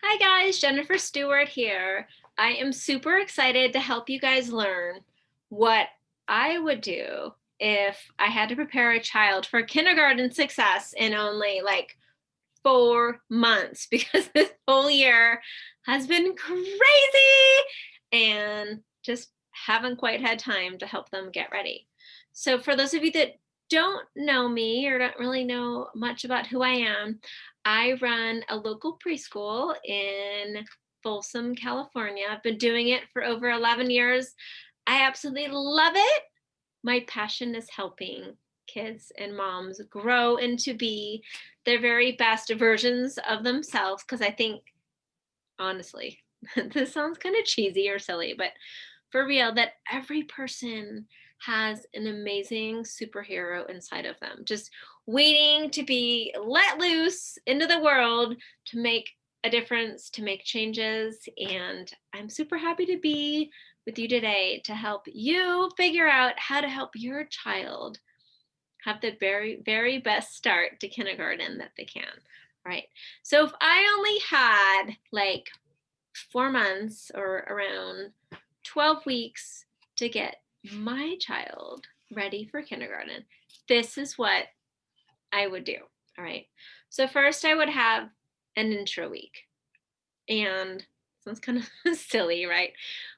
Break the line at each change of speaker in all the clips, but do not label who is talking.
Hi guys, Jennifer Stewart here. I am super excited to help you guys learn what I would do if I had to prepare a child for kindergarten success in only like 4 months because this whole year has been crazy and just haven't quite had time to help them get ready. So for those of you that don't know me or don't really know much about who I am, I run a local preschool in Folsom, California. I've been doing it for over 11 years. I absolutely love it. My passion is helping kids and moms grow into be their very best versions of themselves. Because I think, honestly, this sounds kind of cheesy or silly, but for real, that every person has an amazing superhero inside of them, just waiting to be let loose into the world to make a difference, to make changes. And I'm super happy to be with you today to help you figure out how to help your child have the very, very best start to kindergarten that they can. All right. So if I only had like 4 months or around 12 weeks to get my child ready for kindergarten, this is what I would do. All right. So first I would have an intro week. And sounds kind of silly, right?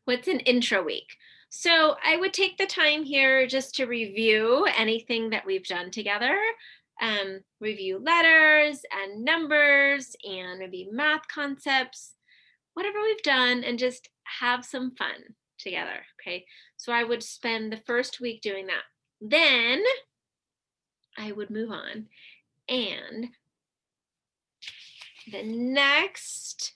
What's an intro week? So I would take the time here just to review anything that we've done together, review letters and numbers and maybe math concepts, whatever we've done, and just have some fun together. Okay. So I would spend the first week doing that. Then I would move on. And the next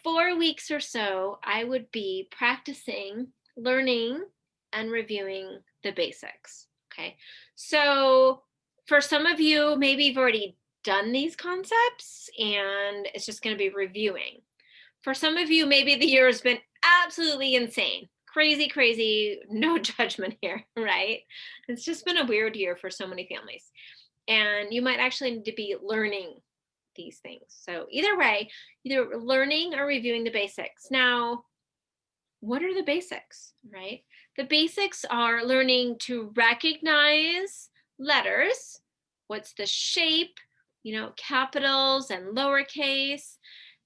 4 weeks or so, I would be practicing, learning, and reviewing the basics. Okay. So for some of you, maybe you've already done these concepts and it's just going to be reviewing. For some of you, maybe the year has been absolutely insane. Crazy, crazy, no judgment here, right? It's just been a weird year for so many families. And you might actually need to be learning these things. So either way, either learning or reviewing the basics. Now, what are the basics, right? The basics are learning to recognize letters. What's the shape, capitals and lowercase,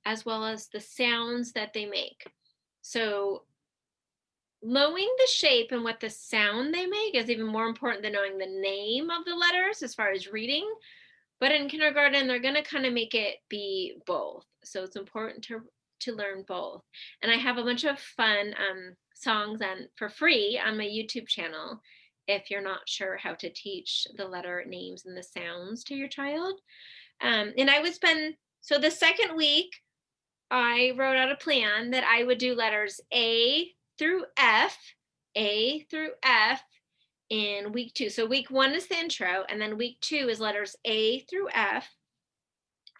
as well as the sounds that they make. So knowing the shape and what the sound they make is even more important than knowing the name of the letters as far as reading. But in kindergarten, they're going to kind of make it be both. So it's important to learn both. And I have a bunch of fun songs for free on my YouTube channel if you're not sure how to teach the letter names and the sounds to your child. And I would spend, so the second week, I wrote out a plan that I would do letters A through F, A through F in week 2. So week 1 is the intro, and then week 2 is letters A through F.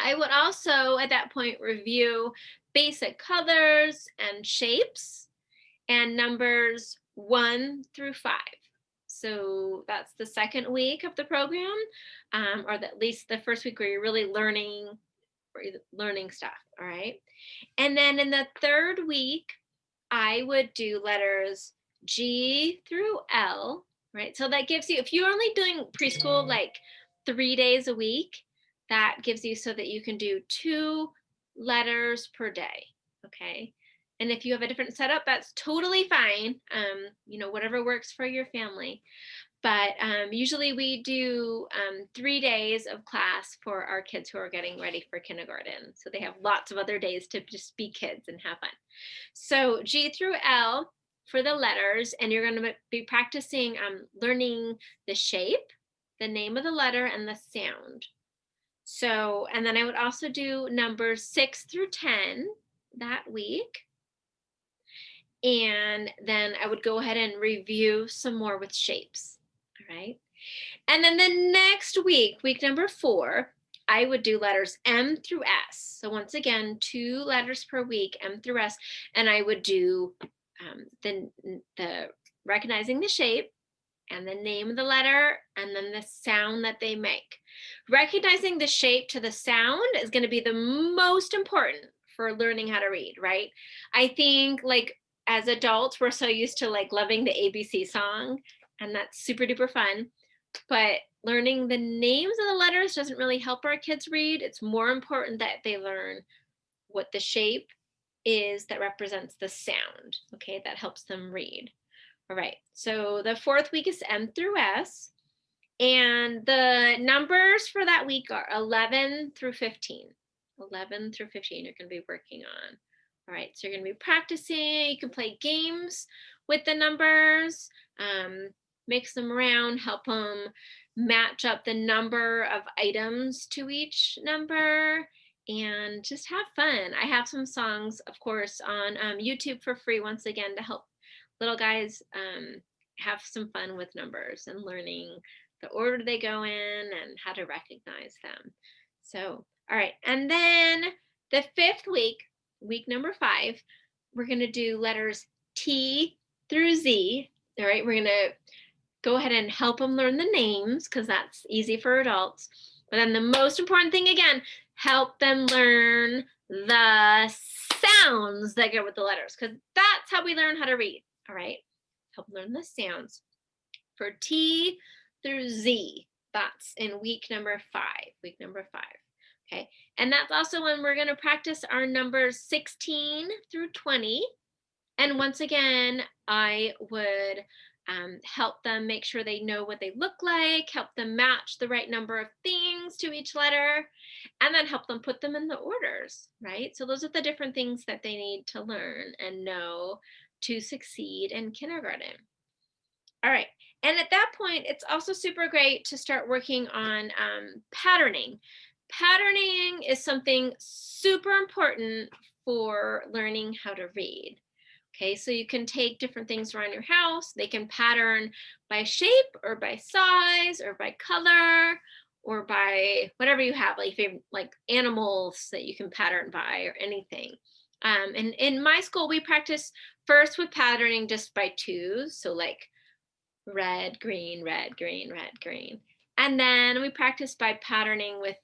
I would also at that point review basic colors and shapes and numbers 1 through 5. So that's the second week of the program, or at least the first week where you're really learning stuff. All right. And then in the third week, I would do letters G through L, right? So that gives you, if you're only doing preschool like 3 days a week, that gives you so that you can do 2 letters per day. Okay. And if you have a different setup, that's totally fine. Whatever works for your family. But usually we do 3 days of class for our kids who are getting ready for kindergarten. So they have lots of other days to just be kids and have fun. So G through L for the letters, and you're going to be practicing learning the shape, the name of the letter, and the sound. So, and then I would also do numbers 6 through 10 that week. And then I would go ahead and review some more with shapes. All right. And then the next week, week number 4, I would do letters M through S. So once again, 2 letters per week, M through S. And I would do the recognizing the shape and the name of the letter, and then the sound that they make. Recognizing the shape to the sound is going to be the most important for learning how to read, right? I think like as adults, we're so used to like loving the ABC song, and that's super duper fun. But learning the names of the letters doesn't really help our kids read. It's more important that they learn what the shape is that represents the sound, okay? That helps them read. All right, so the fourth week is M through S, and the numbers for that week are 11 through 15. 11 through 15 you're going to be working on. All right, so you're going to be practicing. You can play games with the numbers, mix them around, help them match up the number of items to each number, and just have fun. I have some songs, of course, on YouTube for free, once again, to help little guys have some fun with numbers and learning the order they go in and how to recognize them. So, all right. And then the fifth week, week number 5, we're going to do letters T through Z. All right. We're going to go ahead and help them learn the names because that's easy for adults. But then the most important thing, again, help them learn the sounds that go with the letters, because that's how we learn how to read. All right. Help learn the sounds for T through Z. That's in week number 5. Week number 5. Okay. And that's also when we're going to practice our numbers 16 through 20. And once again, I would help them make sure they know what they look like, help them match the right number of things to each letter, and then help them put them in the orders, right? So those are the different things that they need to learn and know to succeed in kindergarten. All right. And at that point, it's also super great to start working on patterning. Patterning is something super important for learning how to read. Okay, so you can take different things around your house. They can pattern by shape or by size or by color or by whatever you have, like animals that you can pattern by or anything. And in my school, we practice first with patterning just by 2s. So like red, green, red, green, red, green. And then we practice by patterning with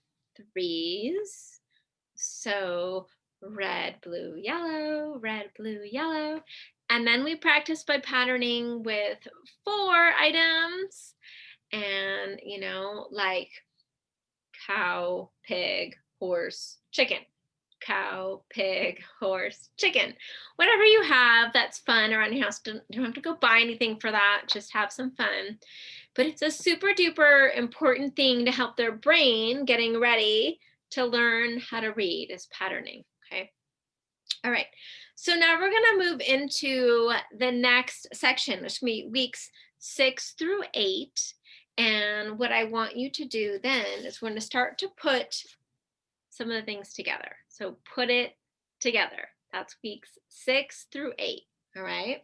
3s. So red, blue, yellow, red, blue, yellow. And then we practice by patterning with 4 items, and, like cow, pig, horse, chicken. Cow, pig, horse, chicken. Whatever you have that's fun around your house. You don't have to go buy anything for that. Just have some fun. But it's a super duper important thing to help their brain getting ready to learn how to read, is patterning. Okay. All right. So now we're going to move into the next section, which is going to be weeks 6 through 8. And what I want you to do then is we're going to start to put some of the things together. So put it together. That's weeks 6 through 8. All right.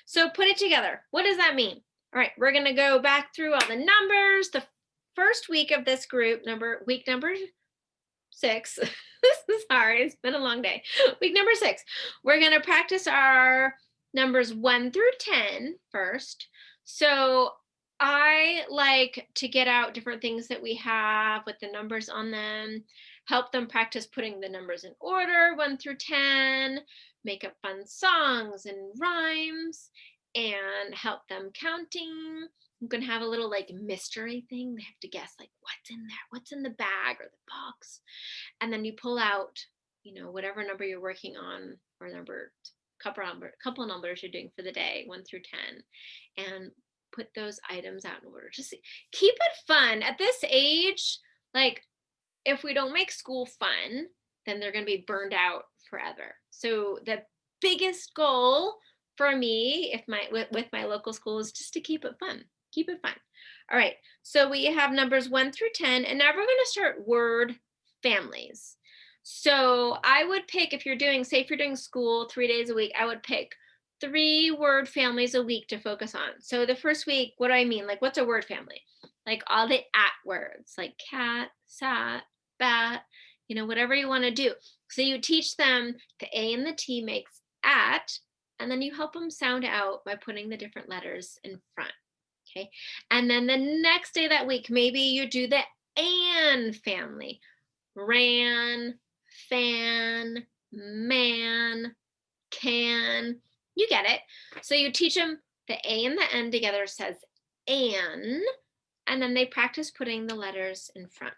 So put it together. What does that mean? All right. We're going to go back through all the numbers. The first week of this group, week number 6. This is hard. It's been a long day. Week number 6. We're going to practice our numbers 1 through 10 first. So I like to get out different things that we have with the numbers on them, help them practice putting the numbers in order 1 through 10, make up fun songs and rhymes, and help them counting. I'm going to have a little like mystery thing. They have to guess like what's in there, what's in the bag or the box. And then you pull out, whatever number you're working on, or couple numbers you're doing for the day, 1 through 10, and put those items out in order. Just keep it fun. At this age, like if we don't make school fun, then they're going to be burned out forever. So the biggest goal for me, with my local school, is just to keep it fun. Keep it fun. All right. So we have numbers 1 through 10, and now we're going to start word families. So I would pick, if you're doing school 3 days a week, I would pick 3 word families a week to focus on. So the first week, what do I mean? Like, what's a word family? Like all the at words, like cat, sat, bat, whatever you want to do. So you teach them the A and the T makes at, and then you help them sound out by putting the different letters in front. Okay. And then the next day that week, maybe you do the and family. Ran, fan, man, can. You get it. So you teach them the A and the N together says and then they practice putting the letters in front.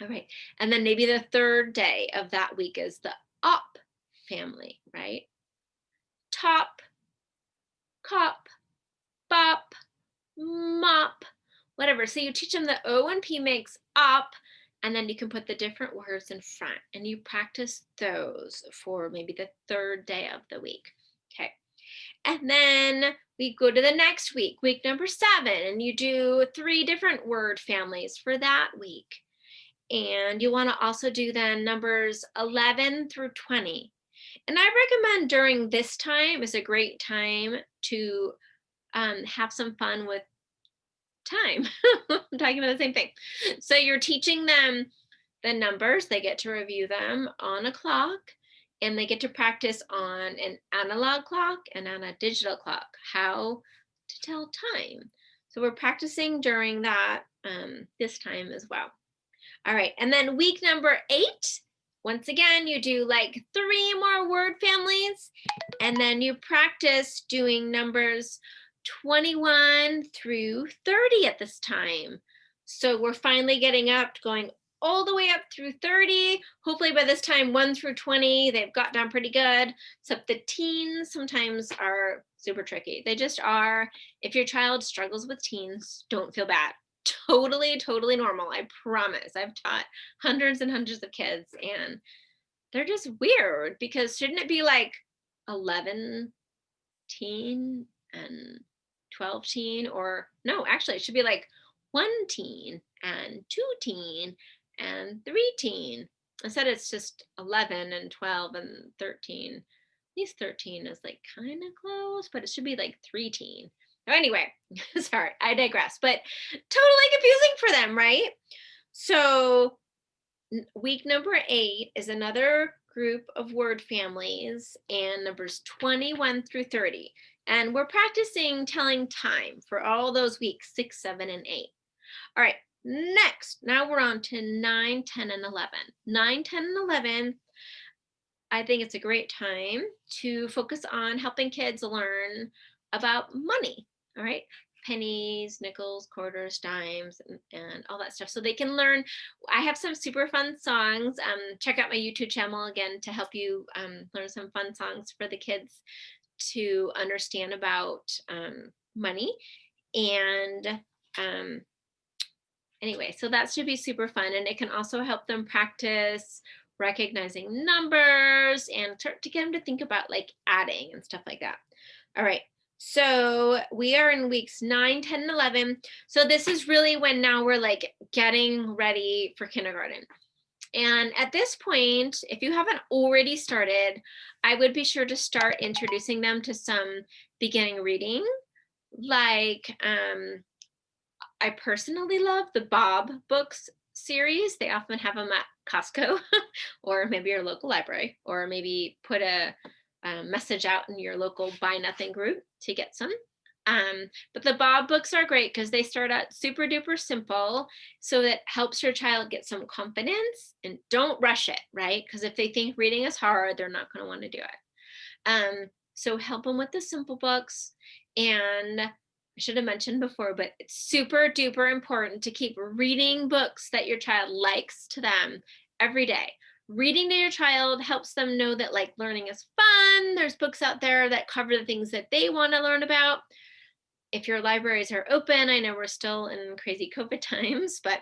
All right. And then maybe the third day of that week is the up family, right? Top, cop, bop, mop, whatever. So you teach them the O and P makes up, and then you can put the different words in front, and you practice those for maybe the third day of the week. Okay. And then we go to the next week, week number 7, and you do 3 different word families for that week. And you want to also do then numbers 11 through 20. And I recommend during this time is a great time to have some fun with time. I'm talking about the same thing. So you're teaching them the numbers, they get to review them on a clock, and they get to practice on an analog clock and on a digital clock how to tell time. So we're practicing during that this time as well. All right, and then week number 8, once again, you do like 3 more word families, and then you practice doing numbers 21 through 30 at this time. So we're finally getting up, going all the way up through 30. Hopefully by this time, 1 through 20, they've got down pretty good. Except the teens sometimes are super tricky. They just are. If your child struggles with teens, don't feel bad. Totally, totally normal. I promise. I've taught hundreds and hundreds of kids, and they're just weird because shouldn't it be like 11 teen and 12 teen, or no, actually it should be like 1 teen and 2 teen and 3 teen. Instead it's just 11 and 12 and 13. At least 13 is like kind of close, but it should be like 3 teen. Anyway, sorry, I digress, but totally confusing for them, right? So week number 8 is another group of word families and numbers 21 through 30. And we're practicing telling time for all those weeks, 6, 7, and 8. All right, next, now we're on to 9, 10, and 11. 9, 10, and 11, I think it's a great time to focus on helping kids learn about money, all right? Pennies, nickels, quarters, dimes, and all that stuff. So they can learn. I have some super fun songs. Check out my YouTube channel again to help you learn some fun songs for the kids to understand about money. And anyway, so that should be super fun. And it can also help them practice recognizing numbers and start to get them to think about like adding and stuff like that. All right. So we are in weeks 9, 10, and 11. So this is really when now we're like getting ready for kindergarten. And at this point, if you haven't already started, I would be sure to start introducing them to some beginning reading. Like I personally love the Bob books series. They often have them at Costco or maybe your local library, or maybe put a message out in your local Buy Nothing group to get some. But the Bob books are great because they start out super duper simple, so that helps your child get some confidence, and don't rush it, right? Because if they think reading is hard, they're not going to want to do it. So help them with the simple books. And I should have mentioned before, but it's super duper important to keep reading books that your child likes to them every day. Reading to your child helps them know that like learning is fun. There's books out there that cover the things that they want to learn about. If your libraries are open, I know we're still in crazy COVID times, but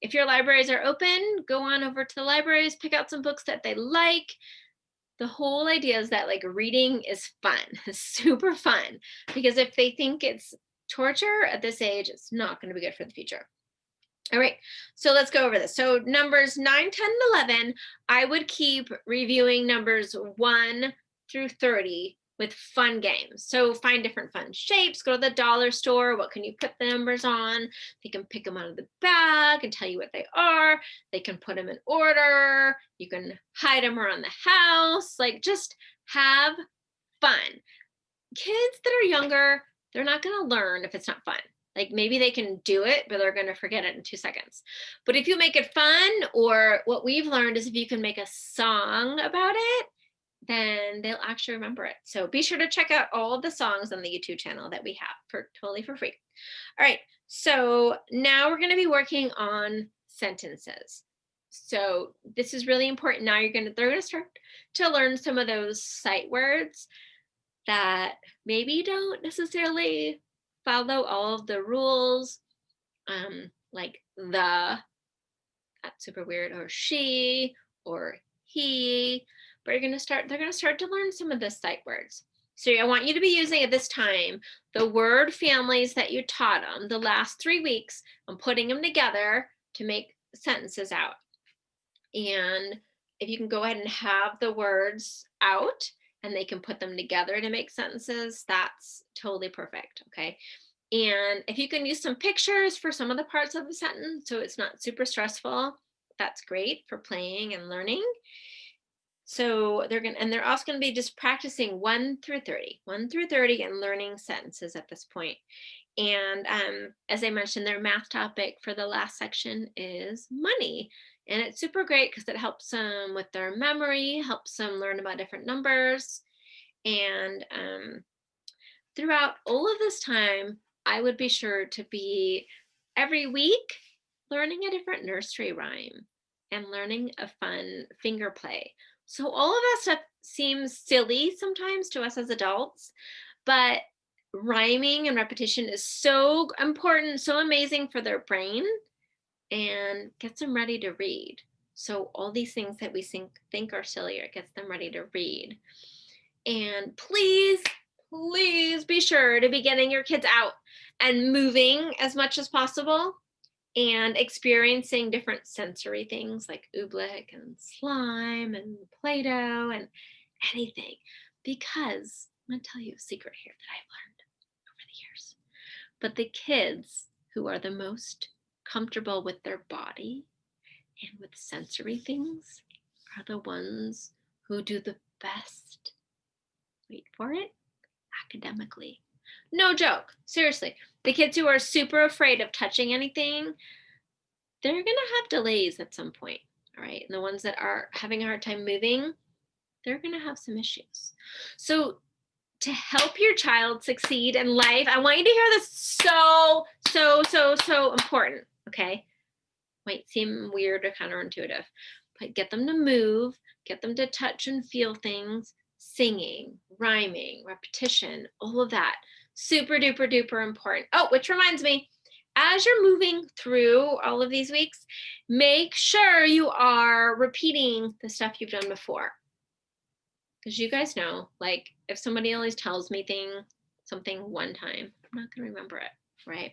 if your libraries are open, go on over to the libraries, pick out some books that they like. The whole idea is that like reading is fun, it's super fun, because if they think it's torture at this age, it's not going to be good for the future. All right, so let's go over this. So numbers 9, 10, and 11, I would keep reviewing numbers 1 through 30 with fun games. So find different fun shapes, go to the dollar store. What can you put the numbers on? They can pick them out of the bag and tell you what they are. They can put them in order. You can hide them around the house. Like just have fun. Kids that are younger, they're not going to learn if it's not fun. Like maybe they can do it, but they're going to forget it in 2 seconds. But if you make it fun, or what we've learned is if you can make a song about it, then they'll actually remember it. So be sure to check out all of the songs on the YouTube channel that we have totally for free. All right, so now we're going to be working on sentences. So this is really important. Now they're going to start to learn some of those sight words that maybe don't necessarily follow all of the rules, like that's super weird, or she, or he, but they're going to start to learn some of the sight words. So I want you to be using at this time the word families that you taught them the last 3 weeks and putting them together to make sentences out. And if you can go ahead and have the words out and they can put them together to make sentences, that's totally perfect, okay? And if you can use some pictures for some of the parts of the sentence so it's not super stressful, that's great for playing and learning. So they're also going to be just practicing 1 through 30 and learning sentences at this point. And as I mentioned, their math topic for the last section is money. And it's super great because it helps them with their memory, helps them learn about different numbers. And throughout all of this time, I would be sure to be every week learning a different nursery rhyme and learning a fun finger play. So all of that stuff seems silly sometimes to us as adults, but rhyming and repetition is so important, so amazing for their brain, and gets them ready to read. So all these things that we think are silly, it gets them ready to read. And please be sure to be getting your kids out and moving as much as possible and experiencing different sensory things like oobleck and slime and Play-Doh and anything. Because I'm going to tell you a secret here that I've learned over the years. But the kids who are the most comfortable with their body and with sensory things are the ones who do the best, wait for it, academically. No joke, seriously. The kids who are super afraid of touching anything, they're going to have delays at some point, all right? And the ones that are having a hard time moving, they're going to have some issues. So to help your child succeed in life, I want you to hear this so important, okay? Might seem weird or counterintuitive, but get them to move, get them to touch and feel things, singing, rhyming, repetition, all of that. Super duper duper important. Oh, which reminds me, as you're moving through all of these weeks, make sure you are repeating the stuff you've done before. Because you guys know, like if somebody always tells me something one time, I'm not going to remember it, right?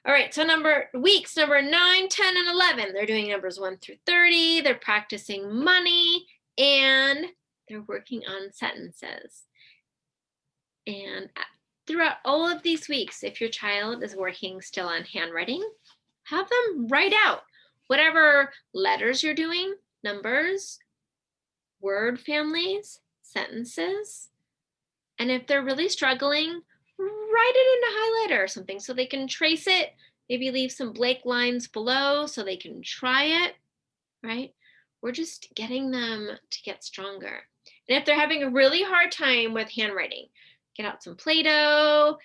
All right, so weeks number 9, 10, and 11. They're doing numbers 1 through 30. They're practicing money, and they're working on sentences. And throughout all of these weeks, if your child is working still on handwriting, have them write out whatever letters you're doing, numbers, word families, sentences. And if they're really struggling, write it into highlighter or something so they can trace it. Maybe leave some blank lines below so they can try it, right? We're just getting them to get stronger. And if they're having a really hard time with handwriting, get out some Play-Doh,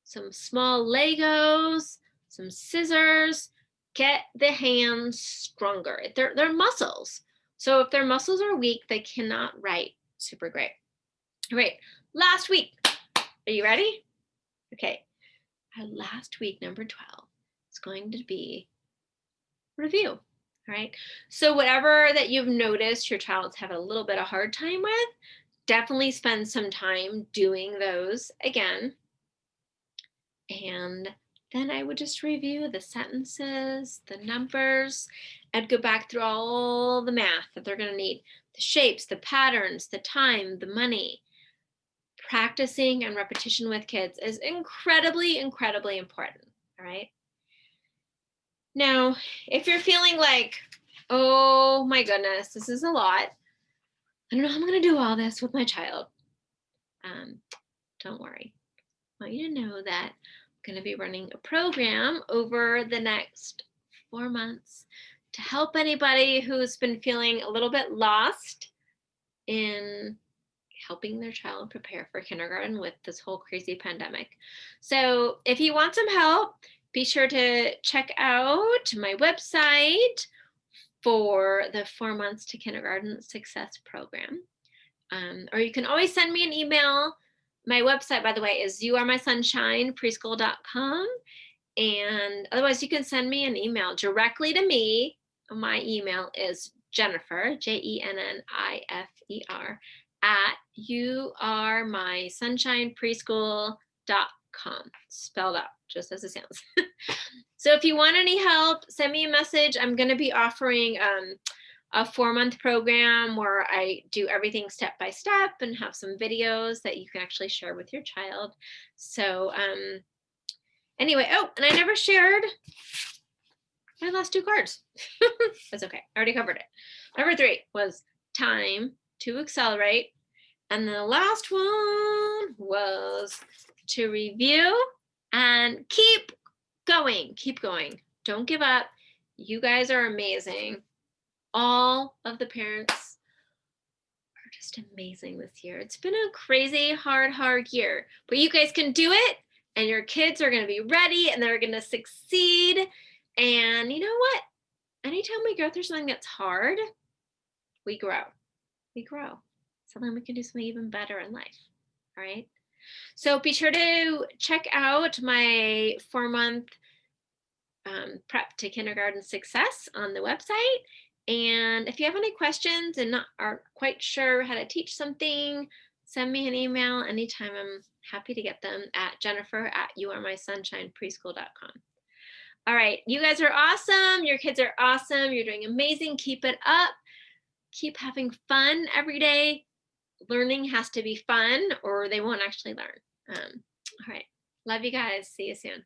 some small Legos, some scissors, get the hands stronger. They're muscles. So if their muscles are weak, they cannot write super great. All right, last week. Are you ready? Okay, our last week, number 12, is going to be review. All right, so whatever that you've noticed your child's having a little bit of hard time with, definitely spend some time doing those again. And then I would just review the sentences, the numbers. I'd go back through all the math that they're going to need, the shapes, the patterns, the time, the money. Practicing and repetition with kids is incredibly, incredibly important, all right? Now, if you're feeling like, oh my goodness, this is a lot, I don't know how I'm going to do all this with my child. Don't worry. want you to know that I'm going to be running a program over the next 4 months to help anybody who's been feeling a little bit lost in helping their child prepare for kindergarten with this whole crazy pandemic. So if you want some help, be sure to check out my website for the 4 months to kindergarten success program. Or you can always send me an email. My website, by the way, is youaremysunshinepreschool.com. And otherwise, you can send me an email directly to me. My email is Jennifer, Jennifer, at youaremysunshinepreschool.com, spelled out just as it sounds. So if you want any help, send me a message. I'm going to be offering a 4-month program where I do everything step by step and have some videos that you can actually share with your child. So anyway, oh, and I never shared my last 2 cards. That's okay. I already covered it. Number 3 was time to accelerate. And the last one was to review and keep going. Keep going. Don't give up. You guys are amazing. All of the parents are just amazing this year. It's been a crazy, hard year, but you guys can do it, and your kids are going to be ready and they're going to succeed. And you know what? Anytime we go through something that's hard, we grow. We grow. So then we can do something even better in life. All right. So be sure to check out my 4-month prep to kindergarten success on the website. And if you have any questions and aren't quite sure how to teach something, send me an email anytime. I'm happy to get them at Jennifer@youaremysunshinepreschool.com. All right, you guys are awesome. Your kids are awesome. You're doing amazing. Keep it up. Keep having fun every day. Learning has to be fun or they won't actually learn. All right, love you guys. See you soon.